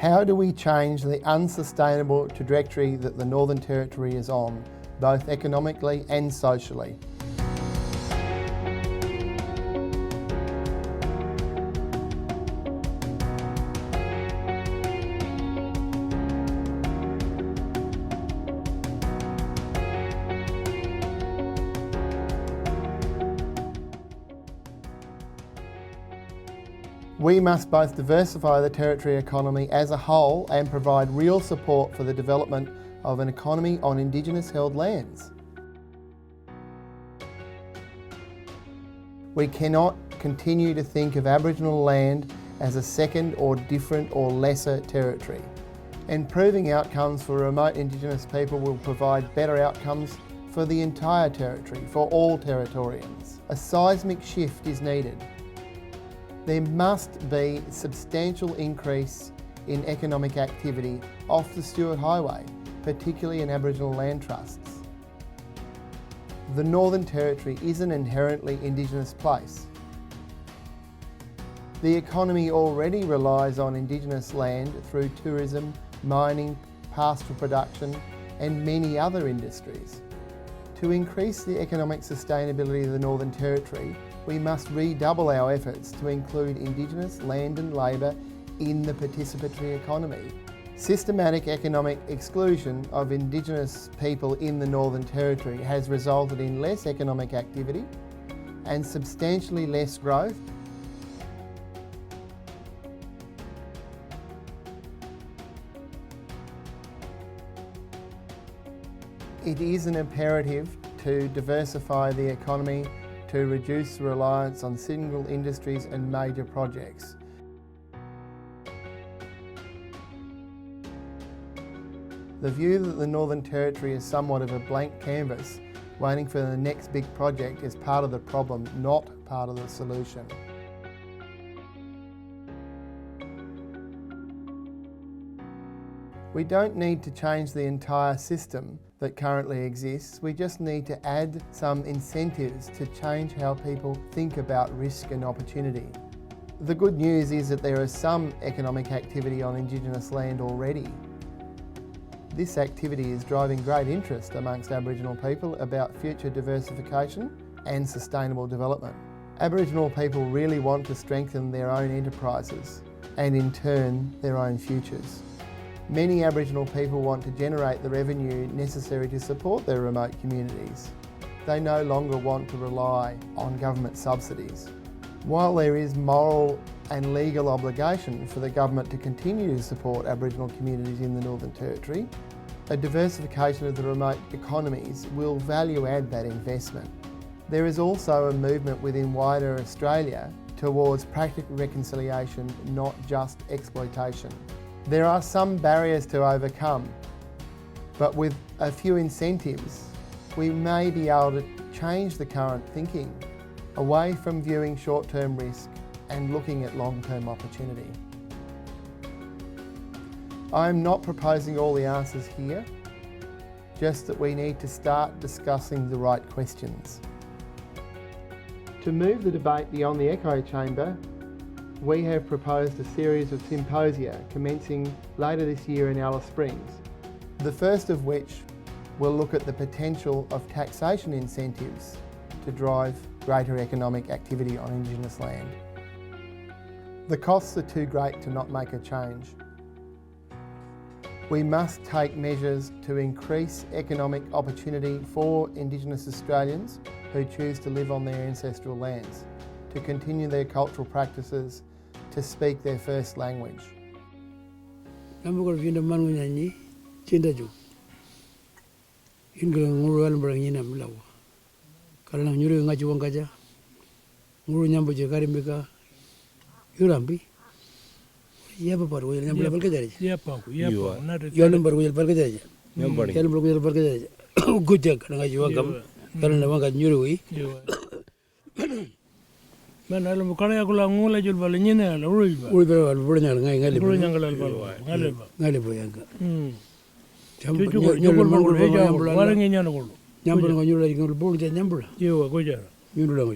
How do we change the unsustainable trajectory that the Northern Territory is on, both economically and socially? We must both diversify the Territory economy as a whole and provide real support for the development of an economy on Indigenous held lands. We cannot continue to think of Aboriginal land as a second or different or lesser territory. Improving outcomes for remote Indigenous people will provide better outcomes for the entire territory, for all Territorians. A seismic shift is needed. There must be substantial increase in economic activity off the Stuart Highway, particularly in Aboriginal land trusts. The Northern Territory is an inherently Indigenous place. The economy already relies on Indigenous land through tourism, mining, pastoral production and many other industries. To increase the economic sustainability of the Northern Territory, we must redouble our efforts to include Indigenous land and labour in the participatory economy. Systematic economic exclusion of Indigenous people in the Northern Territory has resulted in less economic activity and substantially less growth. It is an imperative to diversify the economy to reduce reliance on single industries and major projects. The view that the Northern Territory is somewhat of a blank canvas, waiting for the next big project, is part of the problem, not part of the solution. We don't need to change the entire system that currently exists. We just need to add some incentives to change how people think about risk and opportunity. The good news is that there is some economic activity on Indigenous land already. This activity is driving great interest amongst Aboriginal people about future diversification and sustainable development. Aboriginal people really want to strengthen their own enterprises and in turn their own futures. Many Aboriginal people want to generate the revenue necessary to support their remote communities. They no longer want to rely on government subsidies. While there is moral and legal obligation for the government to continue to support Aboriginal communities in the Northern Territory, a diversification of the remote economies will value add that investment. There is also a movement within wider Australia towards practical reconciliation, not just exploitation. There are some barriers to overcome, but with a few incentives, we may be able to change the current thinking away from viewing short-term risk and looking at long-term opportunity. I'm not proposing all the answers here, just that we need to start discussing the right questions. To move the debate beyond the echo chamber, we have proposed a series of symposia commencing later this year in Alice Springs. The first of which will look at the potential of taxation incentives to drive greater economic activity on Indigenous land. The costs are too great to not make a change. We must take measures to increase economic opportunity for Indigenous Australians who choose to live on their ancestral lands, to continue their cultural practices, to speak their first language. Man alam kaya ko lang ngula jul bal nyina la uri ba. Uri ba bal ngal ngai Uri ngal bal ngal ba. Ngal ba yanga. Nyol man ko heja wala ngi nyana ko. Nyambul ngo nyula ngol bol te nyambul. Yo ko jara. Nyulu la ngo.